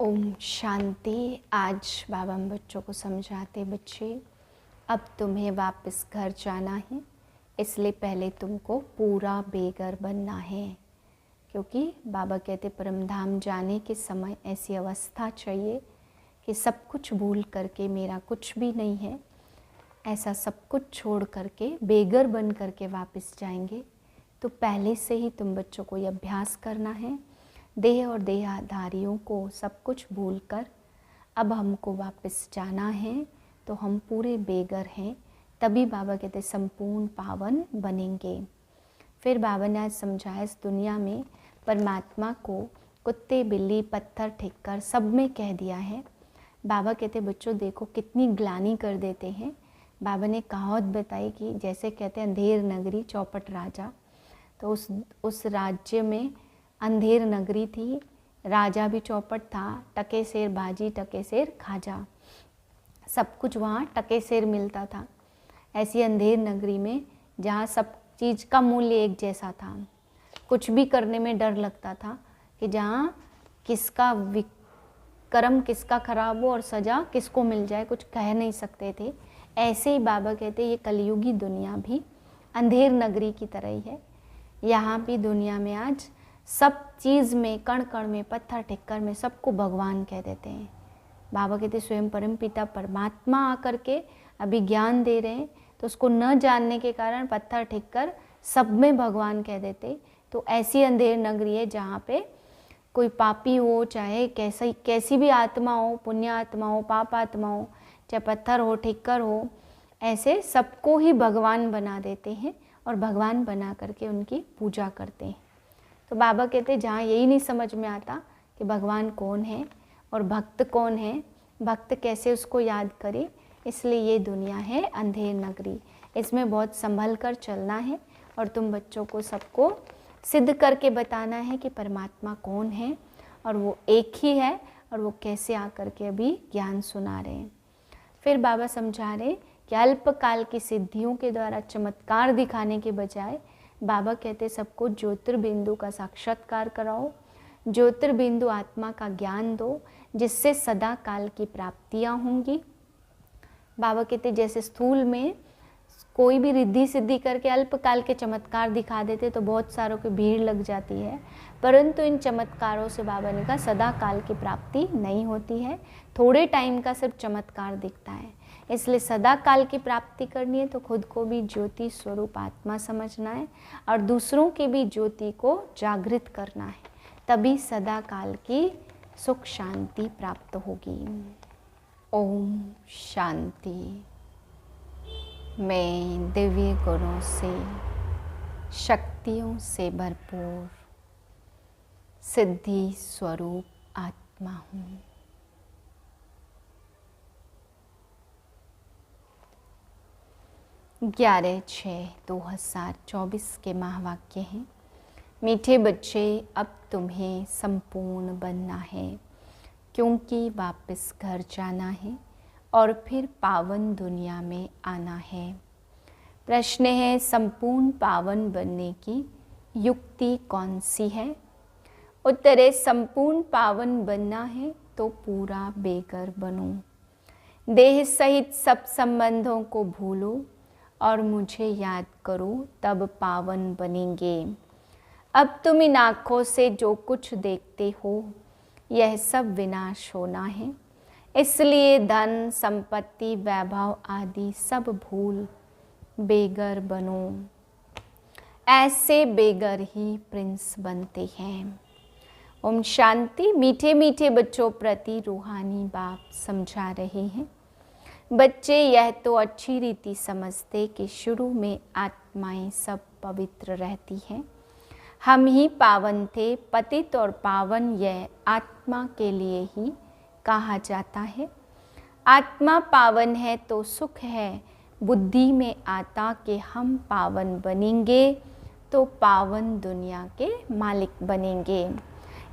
ओम शांति। आज बाबा हम बच्चों को समझाते, बच्चे अब तुम्हें वापस घर जाना है, इसलिए पहले तुमको पूरा बेघर बनना है। क्योंकि बाबा कहते परमधाम जाने के समय ऐसी अवस्था चाहिए कि सब कुछ भूल करके मेरा कुछ भी नहीं है, ऐसा सब कुछ छोड़ करके बेघर बन करके वापस जाएंगे। तो पहले से ही तुम बच्चों को ये अभ्यास करना है, देह और देहधारियों को सब कुछ भूलकर अब हमको वापस जाना है। तो हम पूरे बेघर हैं, तभी बाबा कहते संपूर्ण पावन बनेंगे। फिर बाबा ने आज समझाया, इस दुनिया में परमात्मा को कुत्ते बिल्ली पत्थर ठिक्कर सब में कह दिया है। बाबा कहते बच्चों देखो कितनी ग्लानि कर देते हैं। बाबा ने कहावत बताई कि जैसे कहते हैं अंधेर नगरी चौपट राजा, तो उस राज्य में अंधेर नगरी थी, राजा भी चौपट था, टके सेर भाजी टके सेर खाजा, सब कुछ वहाँ टके सेर मिलता था। ऐसी अंधेर नगरी में जहाँ सब चीज़ का मूल्य एक जैसा था, कुछ भी करने में डर लगता था कि जहाँ किसका कर्म किसका खराब हो और सज़ा किसको मिल जाए, कुछ कह नहीं सकते थे। ऐसे ही बाबा कहते ये कलयुगी दुनिया भी अंधेर नगरी की तरह ही है। यहाँ भी दुनिया में आज सब चीज़ में, कण कण में, पत्थर ठिक्कर में सबको भगवान कह देते हैं। बाबा कहते स्वयं परम पिता परमात्मा आकर के अभी ज्ञान दे रहे हैं, तो उसको न जानने के कारण पत्थर ठिक्कर सब में भगवान कह देते। तो ऐसी अंधेर नगरी है जहाँ पे कोई पापी हो, चाहे कैसी भी आत्मा हो, पुण्य आत्मा हो, पाप आत्मा हो, चाहे पत्थर हो ठिक्कर हो, ऐसे सबको ही भगवान बना देते हैं और भगवान बना करके उनकी पूजा करते हैं। तो बाबा कहते जहाँ यही नहीं समझ में आता कि भगवान कौन है और भक्त कौन है, भक्त कैसे उसको याद करे, इसलिए ये दुनिया है अंधेर नगरी। इसमें बहुत संभल कर चलना है और तुम बच्चों को सबको सिद्ध करके बताना है कि परमात्मा कौन है और वो एक ही है और वो कैसे आकर के अभी ज्ञान सुना रहे हैं। फिर बाबा समझा रहे कि अल्पकाल की सिद्धियों के द्वारा चमत्कार दिखाने के बजाय बाबा कहते सबको ज्योतिर्बिंदु का साक्षात्कार कराओ, ज्योतिर्बिंदु आत्मा का ज्ञान दो, जिससे सदा काल की प्राप्तियां होंगी। बाबा कहते जैसे स्थूल में कोई भी रिद्धि सिद्धि करके अल्पकाल के चमत्कार दिखा देते तो बहुत सारों की भीड़ लग जाती है, परंतु इन चमत्कारों से बाबा ने कहा सदा काल की प्राप्ति नहीं होती है, थोड़े टाइम का सिर्फ चमत्कार दिखता है। इसलिए सदा काल की प्राप्ति करनी है तो खुद को भी ज्योति स्वरूप आत्मा समझना है और दूसरों की भी ज्योति को जागृत करना है, तभी सदा काल की सुख शांति प्राप्त होगी। ओम शांति। मैं दिव्य गुणों से, शक्तियों से भरपूर सिद्धि स्वरूप आत्मा हूँ। ग्यारह 6/2024 के महावाक्य हैं। मीठे बच्चे अब तुम्हें संपूर्ण बनना है, क्योंकि वापस घर जाना है और फिर पावन दुनिया में आना है। प्रश्न है संपूर्ण पावन बनने की युक्ति कौन सी है? उत्तर है संपूर्ण पावन बनना है तो पूरा बेघर बनो, देह सहित सब संबंधों को भूलो और मुझे याद करो, तब पावन बनेंगे। अब तुम इन आँखों से जो कुछ देखते हो यह सब विनाश होना है, इसलिए धन संपत्ति वैभव आदि सब भूल बेघर बनो। ऐसे बेघर ही प्रिंस बनते हैं। ओम शांति। मीठे मीठे बच्चों प्रति रूहानी बाप समझा रहे हैं। बच्चे यह तो अच्छी रीति समझते कि शुरू में आत्माएं सब पवित्र रहती हैं, हम ही पावन थे। पतित और पावन यह आत्मा के लिए ही कहा जाता है। आत्मा पावन है तो सुख है, बुद्धि में आता कि हम पावन बनेंगे तो पावन दुनिया के मालिक बनेंगे।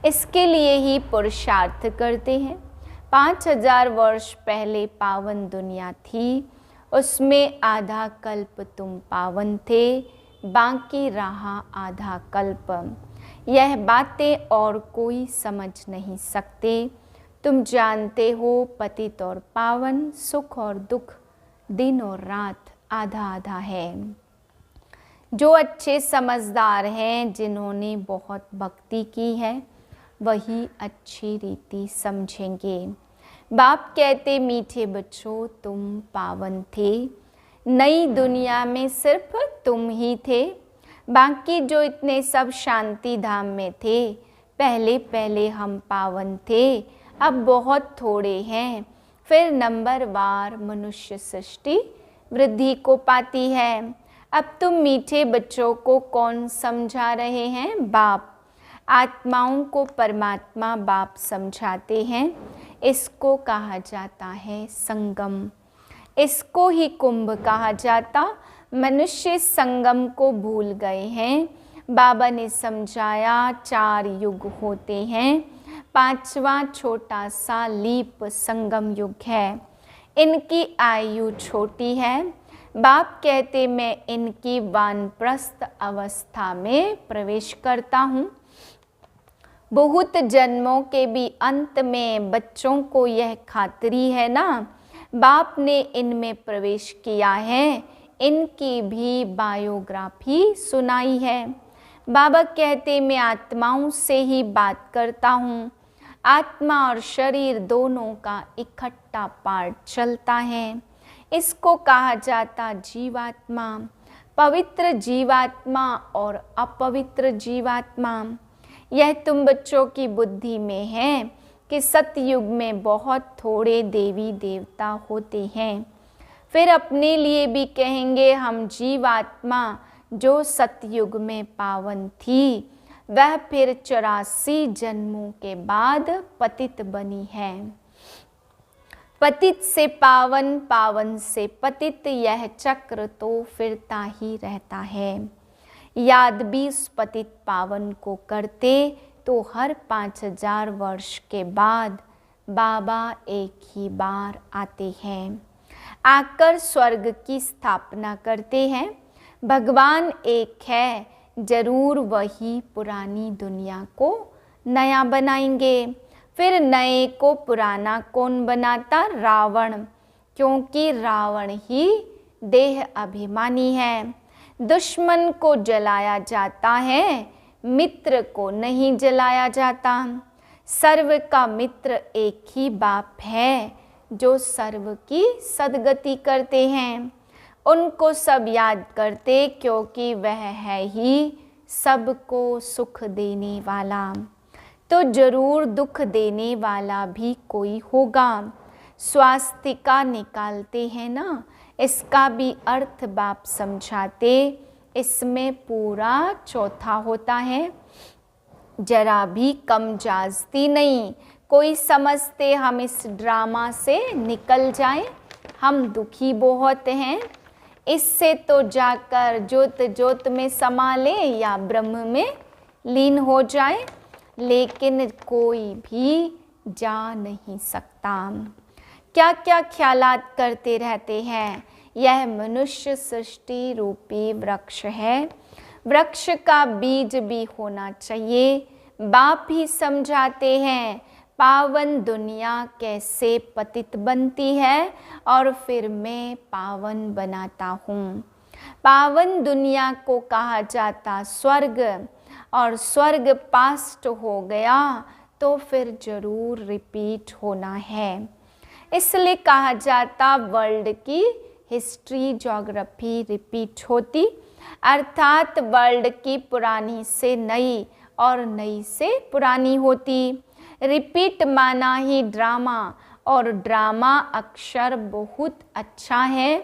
इसके लिए ही पुरुषार्थ करते हैं। 5000 वर्ष पहले पावन दुनिया थी, उसमें आधा कल्प तुम पावन थे, बाकी रहा आधा कल्प। यह बातें और कोई समझ नहीं सकते, तुम जानते हो पतित और पावन, सुख और दुख, दिन और रात आधा आधा है। जो अच्छे समझदार हैं, जिन्होंने बहुत भक्ति की है, वही अच्छी रीति समझेंगे। बाप कहते, मीठे बच्चों तुम पावन थे, नई दुनिया में सिर्फ तुम ही थे। बाकी जो इतने सब शांति धाम में थे, पहले पहले हम पावन थे, अब बहुत थोड़े हैं। फिर नंबरवार मनुष्य सृष्टि वृद्धि को पाती है। अब तुम मीठे बच्चों को कौन समझा रहे हैं? बाप। आत्माओं को परमात्मा बाप समझाते हैं। इसको कहा जाता है संगम। इसको ही कुंभ कहा जाता। मनुष्य संगम को भूल गए हैं। बाबा ने समझाया 4 युग होते हैं, 5वां छोटा सा लीप संगम युग है। इनकी आयु छोटी है। बाप कहते, मैं इनकी वानप्रस्थ अवस्था में प्रवेश करता हूँ। बहुत जन्मों के भी अंत में बच्चों को यह खातिरी है ना, बाप ने इनमें प्रवेश किया है। इनकी भी बायोग्राफी सुनाई है। बाबा कहते, मैं आत्माओं से ही बात करता हूँ। आत्मा और शरीर दोनों का इकट्ठा पार्ट चलता है। इसको कहा जाता जीवात्मा, पवित्र जीवात्मा और अपवित्र जीवात्मा। यह तुम बच्चों की बुद्धि में है कि सतयुग में बहुत थोड़े देवी देवता होते हैं। फिर अपने लिए भी कहेंगे, हम जीवात्मा जो सतयुग में पावन थी, वह फिर 84 जन्मों के बाद पतित बनी है। पतित से पावन, पावन से पतित, यह चक्र तो फिरता ही रहता है। याद भी उस पतित पावन को करते तो हर 5000 वर्ष के बाद बाबा एक ही बार आते हैं, आकर स्वर्ग की स्थापना करते हैं। भगवान एक है, जरूर वही पुरानी दुनिया को नया बनाएंगे। फिर नए को पुराना कौन बनाता? रावण, क्योंकि रावण ही देह अभिमानी है। दुश्मन को जलाया जाता है, मित्र को नहीं जलाया जाता। सर्व का मित्र एक ही बाप है, जो सर्व की सद्गति करते हैं। उनको सब याद करते, क्योंकि वह है ही सबको सुख देने वाला। तो जरूर दुख देने वाला भी कोई होगा। स्वास्तिका निकालते हैं ना, इसका भी अर्थ बाप समझाते। इसमें पूरा चौथा होता है, जरा भी कम जाजती नहीं। कोई समझते हम इस ड्रामा से निकल जाएं, हम दुखी बहुत हैं, इससे तो जाकर ज्योत ज्योत में समा ले या ब्रह्म में लीन हो जाए। लेकिन कोई भी जा नहीं सकता। क्या क्या ख्यालात करते रहते हैं। यह मनुष्य सृष्टि रूपी वृक्ष है। वृक्ष का बीज भी होना चाहिए। बाप ही समझाते हैं पावन दुनिया कैसे पतित बनती है और फिर मैं पावन बनाता हूँ। पावन दुनिया को कहा जाता स्वर्ग, और स्वर्ग पास्ट हो गया तो फिर जरूर रिपीट होना है। इसलिए कहा जाता वर्ल्ड की हिस्ट्री ज्योग्राफी रिपीट होती, अर्थात वर्ल्ड की पुरानी से नई और नई से पुरानी होती। रिपीट माना ही ड्रामा, और ड्रामा अक्षर बहुत अच्छा है,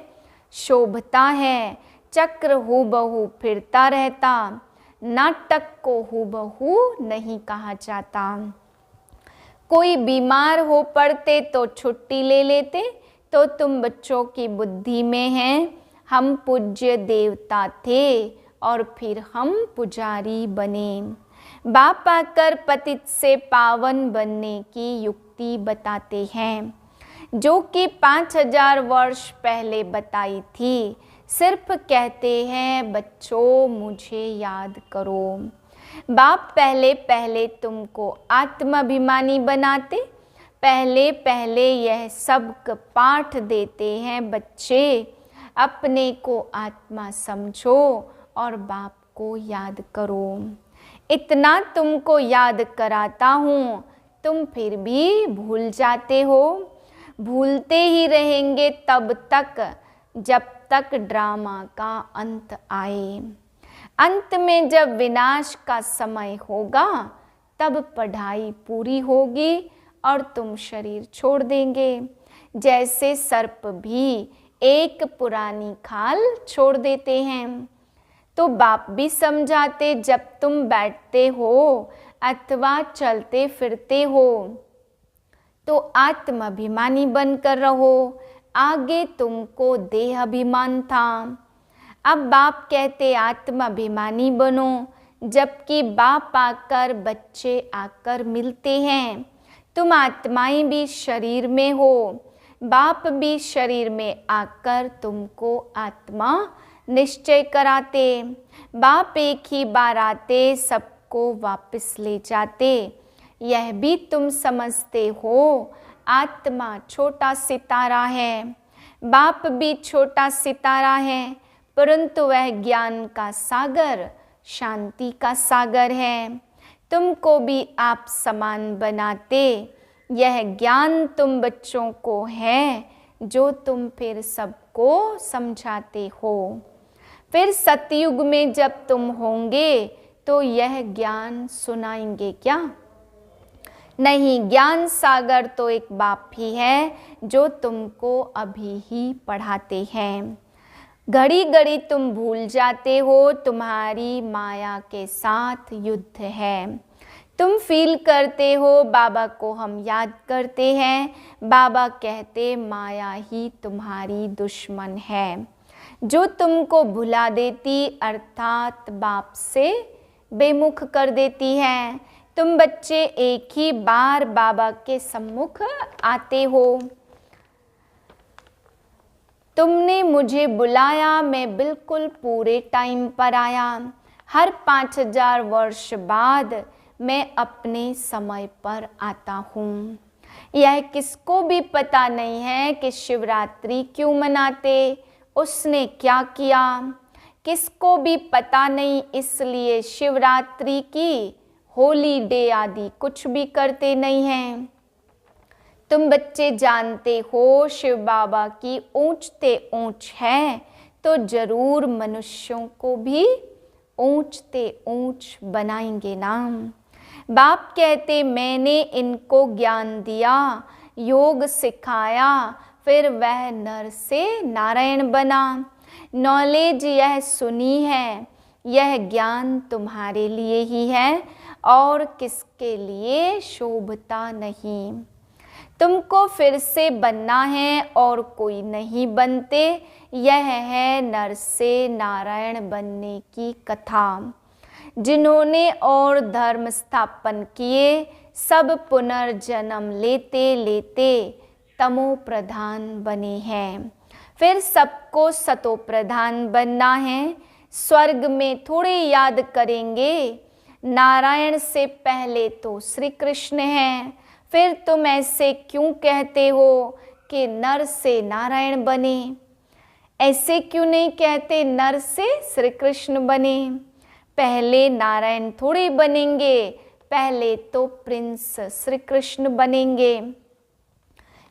शोभता है। चक्र हूबहू फिरता रहता, नाटक को हूबहू नहीं कहा जाता। कोई बीमार हो पड़ते तो छुट्टी ले लेते, तो तुम बच्चों की बुद्धि में है हम पूज्य देवता थे और फिर हम पुजारी बने। बाप आकर पतित से पावन बनने की युक्ति बताते हैं, जो कि 5000 वर्ष पहले बताई थी। सिर्फ कहते हैं बच्चों मुझे याद करो। बाप पहले पहले तुमको आत्माभिमानी बनाते, पहले पहले यह सबक पाठ देते हैं बच्चे। अपने को आत्मा समझो और बाप को याद करो। इतना तुमको याद कराता हूँ, तुम फिर भी भूल जाते हो। भूलते ही रहेंगे तब तक जब तक ड्रामा का अंत आए। अंत में जब विनाश का समय होगा तब पढ़ाई पूरी होगी और तुम शरीर छोड़ देंगे। जैसे सर्प भी एक पुरानी खाल छोड़ देते हैं। तो बाप भी समझाते, जब तुम बैठते हो अथवा चलते फिरते हो तो आत्माभिमानी बनकर रहो। आगे तुमको देह अभिमान था, अब बाप कहते आत्माभिमानी बनो। जबकि बाप आकर बच्चे आकर मिलते हैं। तुम आत्माएं भी शरीर में हो, बाप भी शरीर में आकर तुमको आत्मा निश्चय कराते। बाप एक ही बार आते, सबको वापस ले जाते। यह भी तुम समझते हो आत्मा छोटा सितारा है, बाप भी छोटा सितारा है, परंतु वह ज्ञान का सागर, शांति का सागर है। तुमको भी आप समान बनाते। यह ज्ञान तुम बच्चों को है जो तुम फिर सबको समझाते हो। फिर सतयुग में जब तुम होंगे तो यह ज्ञान सुनाएंगे क्या? नहीं, ज्ञान सागर तो एक बाप ही है जो तुमको अभी ही पढ़ाते हैं। घड़ी घड़ी तुम भूल जाते हो, तुम्हारी माया के साथ युद्ध है। तुम फील करते हो बाबा को हम याद करते हैं। बाबा कहते माया ही तुम्हारी दुश्मन है जो तुमको भुला देती, अर्थात बाप से बेमुख कर देती है। तुम बच्चे एक ही बार बाबा के सम्मुख आते हो। तुमने मुझे बुलाया, मैं बिल्कुल पूरे टाइम पर आया। हर 5000 वर्ष बाद मैं अपने समय पर आता हूँ। यह किसको भी पता नहीं है कि शिवरात्रि क्यों मनाते, उसने क्या किया, किसको भी पता नहीं। इसलिए शिवरात्रि की होली डे आदि कुछ भी करते नहीं हैं। तुम बच्चे जानते हो शिव बाबा की ऊंचते ऊंच है, तो जरूर मनुष्यों को भी ऊंचते ऊंच बनाएंगे ना। बाप कहते मैंने इनको ज्ञान दिया, योग सिखाया, फिर वह नर से नारायण बना। नॉलेज यह सुनी है, यह ज्ञान तुम्हारे लिए ही है और किसके लिए शोभता नहीं। तुमको फिर से बनना है और कोई नहीं बनते। यह है नर से नारायण बनने की कथा। जिन्होंने और धर्म स्थापन किए, सब पुनर्जन्म लेते लेते तमो प्रधान बने हैं। फिर सबको सतो प्रधान बनना है। स्वर्ग में थोड़े याद करेंगे, नारायण से पहले तो श्री कृष्ण हैं। फिर तुम ऐसे क्यों कहते हो कि नर से नारायण बने? ऐसे क्यों नहीं कहते नर से श्री कृष्ण बने? पहले नारायण थोड़े बनेंगे, पहले तो प्रिंस श्री कृष्ण बनेंगे।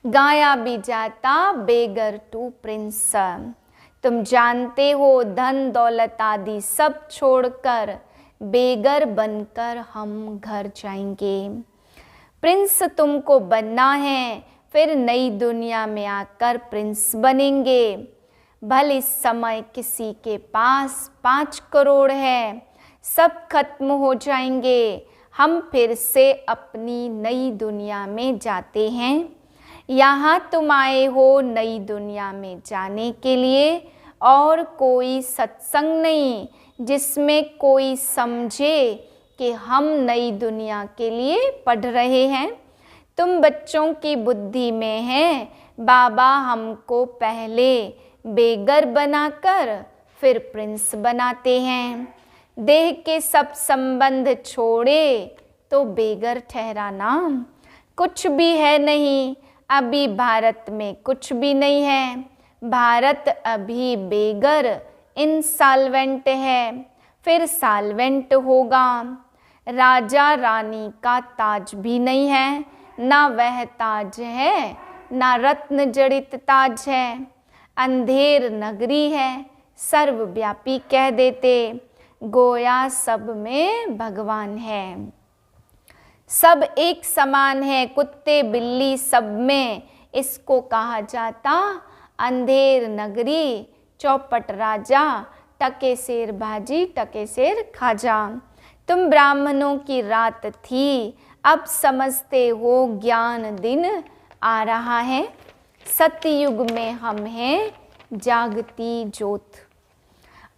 गाया भी जाता बेगर टू प्रिंस। तुम जानते हो धन दौलत आदि सब छोड़कर बेगर बनकर हम घर जाएंगे। प्रिंस तुमको बनना है, फिर नई दुनिया में आकर प्रिंस बनेंगे। भले इस समय किसी के पास 5 करोड़ है, सब खत्म हो जाएंगे। हम फिर से अपनी नई दुनिया में जाते हैं। यहाँ तुम आए हो नई दुनिया में जाने के लिए, और कोई सत्संग नहीं जिसमें कोई समझे कि हम नई दुनिया के लिए पढ़ रहे हैं। तुम बच्चों की बुद्धि में है बाबा हमको पहले बेगर बनाकर फिर प्रिंस बनाते हैं। देह के सब संबंध छोड़े तो बेगर ठहरा ना। कुछ भी है नहीं, अभी भारत में कुछ भी नहीं है। भारत अभी बेगर इंसॉल्वेंट है, फिर सॉल्वेंट होगा। राजा रानी का ताज भी नहीं है, ना वह ताज है, ना रत्न जड़ित ताज है। अंधेर नगरी है, सर्वव्यापी कह देते, गोया सब में भगवान है। सब एक समान है, कुत्ते बिल्ली सब में, इसको कहा जाता अंधेर नगरी। चौपट राजा, टके शेर भाजी, टके शेर खाजा। तुम ब्राह्मणों की रात थी, अब समझते हो ज्ञान दिन आ रहा है। सतयुग में हम हैं जागती ज्योत,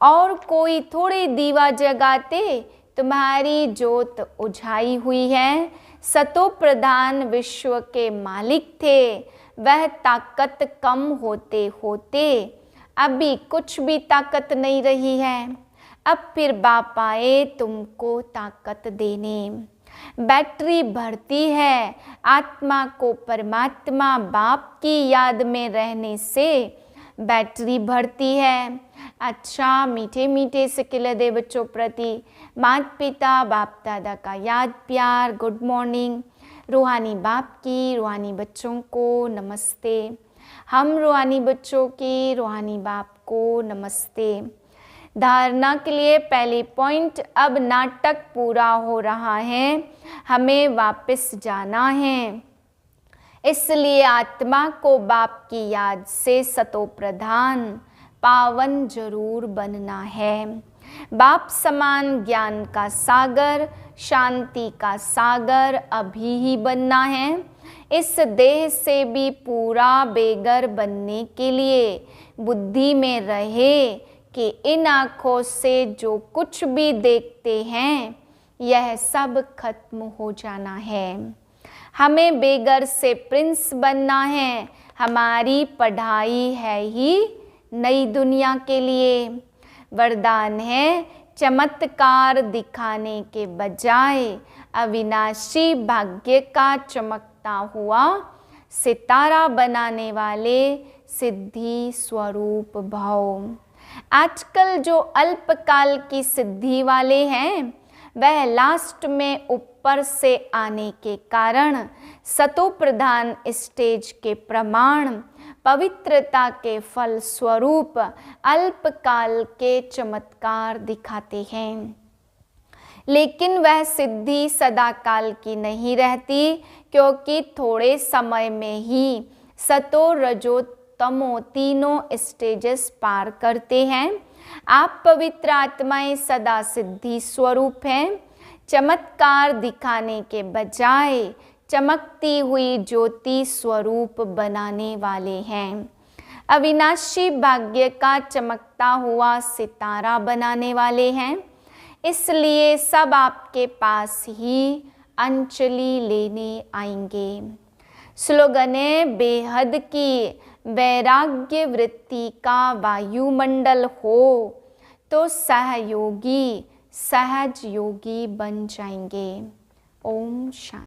और कोई थोड़े दीवा जगाते, तुम्हारी ज्योत उझाई हुई है। सतो प्रधान विश्व के मालिक थे, वह ताकत कम होते होते अभी कुछ भी ताकत नहीं रही है। अब फिर बाप आए तुमको ताकत देने। बैटरी बढ़ती है, आत्मा को परमात्मा बाप की याद में रहने से बैटरी बढ़ती है। अच्छा, मीठे मीठे सिकिले दे बच्चों प्रति माता पिता बाप दादा का याद प्यार, गुड मॉर्निंग। रूहानी बाप की रूहानी बच्चों को नमस्ते। हम रूहानी बच्चों की रूहानी बाप को नमस्ते। धारणा के लिए पहली पॉइंट, अब नाटक पूरा हो रहा है, हमें वापस जाना है। इसलिए आत्मा को बाप की याद से सतो प्रधान पावन जरूर बनना है। बाप समान ज्ञान का सागर, शांति का सागर अभी ही बनना है। इस देह से भी पूरा बेगर बनने के लिए बुद्धि में रहे कि इन आँखों से जो कुछ भी देखते हैं यह सब खत्म हो जाना है। हमें बेगर से प्रिंस बनना है। हमारी पढ़ाई है ही नई दुनिया के लिए। वरदान है चमत्कार दिखाने के बजाय अविनाशी भाग्य का चमकता हुआ सितारा बनाने वाले सिद्धि स्वरूप भव। आजकल जो अल्पकाल की सिद्धि वाले हैं वह लास्ट में ऊपर से आने के कारण सतो प्रधान स्टेज के प्रमाण पवित्रता के फल स्वरूप अल्पकाल के चमत्कार दिखाते हैं। लेकिन वह सिद्धि सदा काल की नहीं रहती, क्योंकि थोड़े समय में ही सतो रजो तमो तीनों स्टेजेस पार करते हैं। आप पवित्र आत्माएं सदा सिद्धि स्वरूप हैं। चमत्कार दिखाने के बजाय चमकती हुई ज्योति स्वरूप बनाने वाले हैं। अविनाशी भाग्य का चमकता हुआ सितारा बनाने वाले हैं। इसलिए सब आपके पास ही अंजलि लेने आएंगे। स्लोगन है, बेहद की वैराग्य वृत्ति का वायुमंडल हो तो सहयोगी सहज योगी बन जाएंगे। ओम शांति।